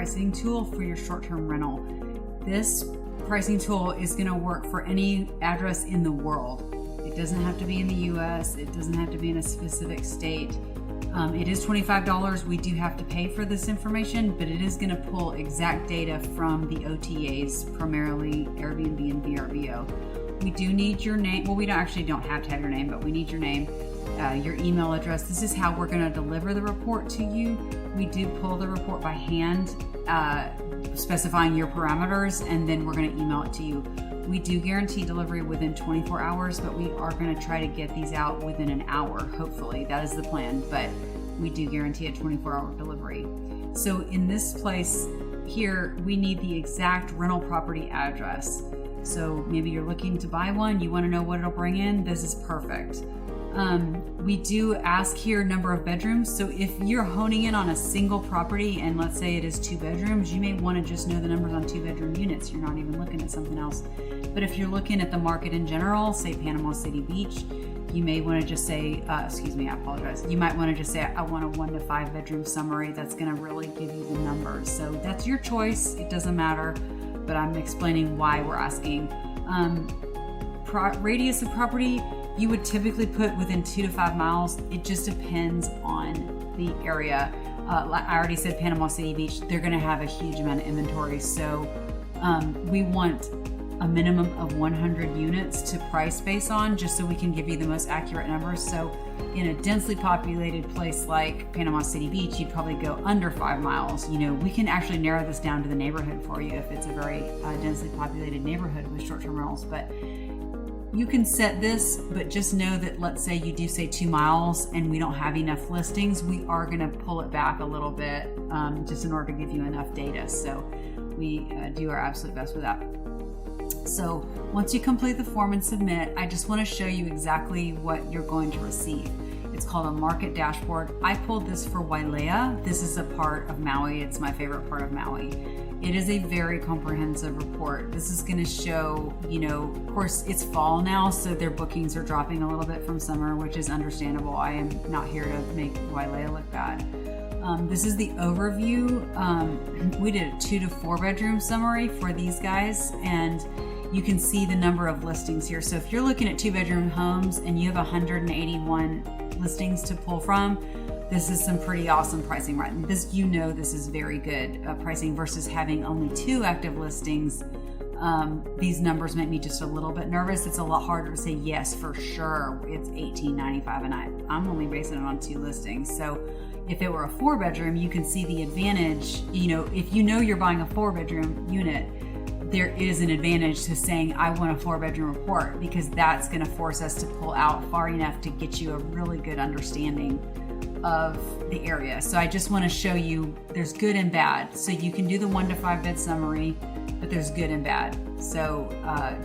pricing tool for your short-term rental. This pricing tool is going to work for any address in the world. It doesn't have to be in the US. It doesn't have to be in a specific state. It is $25. We do have to pay for this information, but it is going to pull exact data from the OTAs, primarily Airbnb and VRBO. We do need your name. Well, we don't have to have your name, but we need your name, your email address. This is how we're going to deliver the report to you. We do pull the report by hand, specifying your parameters, and then we're going to email it to you. We do guarantee delivery within 24 hours, but we are going to try to get these out within an hour, hopefully. That is the plan, but we do guarantee a 24-hour delivery. So in this place here, we need the exact rental property address. So maybe you're looking to buy one, you want to know what it'll bring in, this is perfect. We do ask here number of bedrooms. So if you're honing in on a single property and let's say it is 2 bedrooms, you may want to just know the numbers on 2-bedroom units. You're not even looking at something else. But if you're looking at the market in general, say Panama City Beach, you may want to just say, I apologize. You might want to just say, I want a 1 to 5 bedroom summary. That's going to really give you the numbers. So that's your choice. It doesn't matter, but I'm explaining why we're asking. Radius of property, you would typically put within 2 to 5 miles. It just depends on the area. I already said Panama City Beach, they're going to have a huge amount of inventory. So we want a minimum of 100 units to price based on, just so we can give you the most accurate numbers. So in a densely populated place like Panama City Beach, you'd probably go under 5 miles. You know, we can actually narrow this down to the neighborhood for you if it's a very densely populated neighborhood with short-term rentals. But you can set this, but just know that let's say you do say 2 miles and we don't have enough listings, we are going to pull it back a little bit just in order to give you enough data. So we do our absolute best with that. So once you complete the form and submit, I just want to show you exactly what you're going to receive. It's called a market dashboard. I pulled this for Wailea. This is a part of Maui. It's my favorite part of Maui. It is a very comprehensive report. This is going to show, of course it's fall now, so their bookings are dropping a little bit from summer, which is understandable. I am not here to make Wailea look bad. This is the overview. We did a 2 to 4 bedroom summary for these guys, and you can see the number of listings here. So if you're looking at 2-bedroom homes and you have 181 listings to pull from, this is some pretty awesome pricing, right? This is very good pricing versus having only 2 active listings. These numbers make me just a little bit nervous. It's a lot harder to say yes for sure. It's $18.95, and I'm only basing it on 2 listings. So if it were a 4-bedroom, you can see the advantage. If you're buying a 4-bedroom unit, there is an advantage to saying, I want a 4-bedroom report, because that's going to force us to pull out far enough to get you a really good understanding of the area. So I just want to show you there's good and bad. So you can do the 1 to 5 bed summary, but there's good and bad. So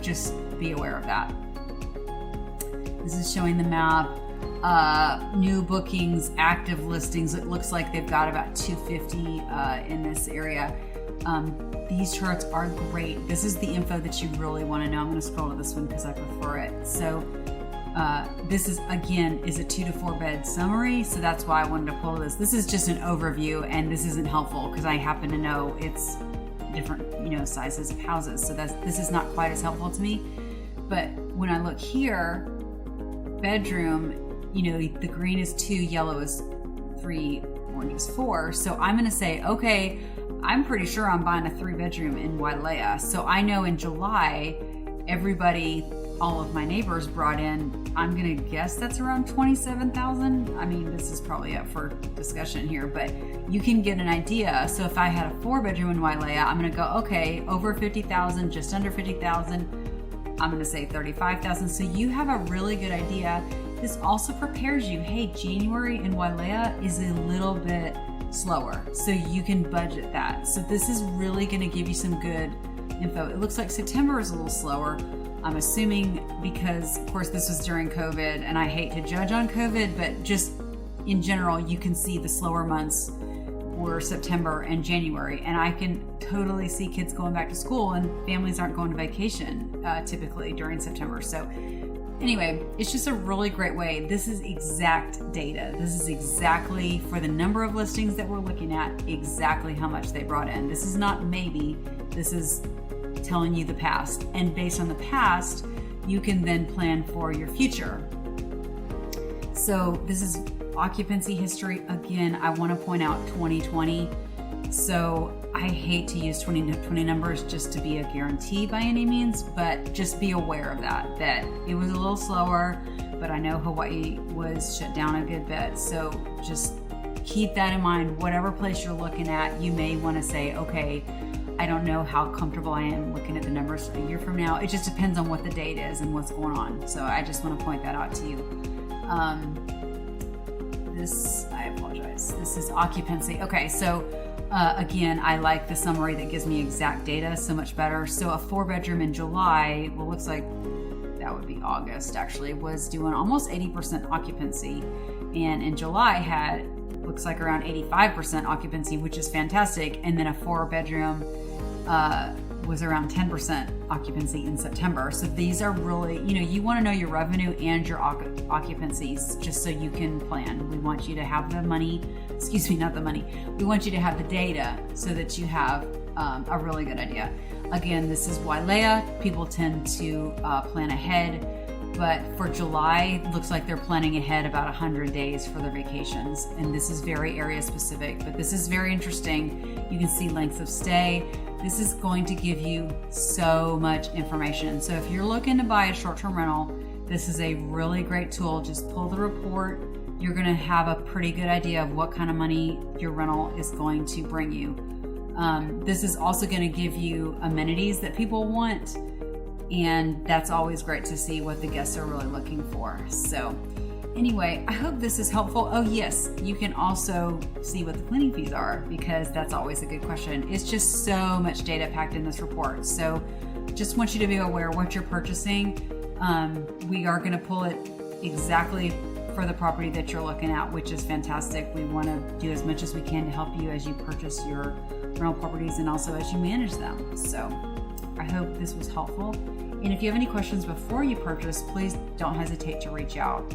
just be aware of that. This is showing the map. New bookings, active listings. It looks like they've got about 250 in this area. These charts are great. This is the info that you really want to know. I'm going to scroll to this one because I prefer it. So this is a 2 to 4 bed summary. So that's why I wanted to pull this. This is just an overview, and this isn't helpful because I happen to know it's different, sizes of houses. So this is not quite as helpful to me. But when I look here, bedroom, the green is 2, yellow is 3, orange is 4. So I'm going to say, okay, I'm pretty sure I'm buying a 3-bedroom in Wailea. So I know in July, all of my neighbors brought in, I'm going to guess that's around 27,000. I mean, this is probably up for discussion here, but you can get an idea. So if I had a 4-bedroom in Wailea, I'm going to go, okay, over 50,000, just under 50,000. I'm going to say 35,000. So you have a really good idea. This also prepares you, hey, January in Wailea is a little bit slower, so you can budget that. So this is really going to give you some good info. It looks like September is a little slower. I'm assuming because, of course, this was during COVID, and I hate to judge on COVID, but just in general, you can see the slower months were September and January, and I can totally see kids going back to school, and families aren't going to vacation typically during September. So anyway, it's just a really great way. This is exact data. This is exactly for the number of listings that we're looking at, exactly how much they brought in. This is not maybe, this is telling you the past. And based on the past, you can then plan for your future. So this is occupancy history. Again, I want to point out 2020. So I hate to use 2020 numbers just to be a guarantee by any means, but just be aware of that it was a little slower, but I know Hawaii was shut down a good bit. So just keep that in mind. Whatever place you're looking at, you may want to say, okay, I don't know how comfortable I am looking at the numbers a year from now. It just depends on what the date is and what's going on. So I just want to point that out to you. I apologize. This is occupancy. Okay, so again, I like the summary that gives me exact data so much better. So a 4-bedroom in July, well, looks like that would be August actually, was doing almost 80% occupancy. And in July had, looks like around 85% occupancy, which is fantastic. And then a 4-bedroom was around 10% occupancy in September. So these are really, you want to know your revenue and your occupancies just so you can plan. We want you to have the money, not the money. We want you to have the data so that you have a really good idea. Again, this is Wailea. People tend to plan ahead, but for July, looks like they're planning ahead about 100 days for their vacations. And this is very area specific, but this is very interesting. You can see lengths of stay. This is going to give you so much information. So if you're looking to buy a short-term rental, this is a really great tool. Just pull the report. You're going to have a pretty good idea of what kind of money your rental is going to bring you. This is also going to give you amenities that people want, and that's always great to see what the guests are really looking for. So anyway, I hope this is helpful. Oh yes, you can also see what the cleaning fees are, because that's always a good question. It's just so much data packed in this report. So just want you to be aware what you're purchasing. We are going to pull it exactly for the property that you're looking at, which is fantastic. We want to do as much as we can to help you as you purchase your rental properties and also as you manage them. So I hope this was helpful. And if you have any questions before you purchase, please don't hesitate to reach out.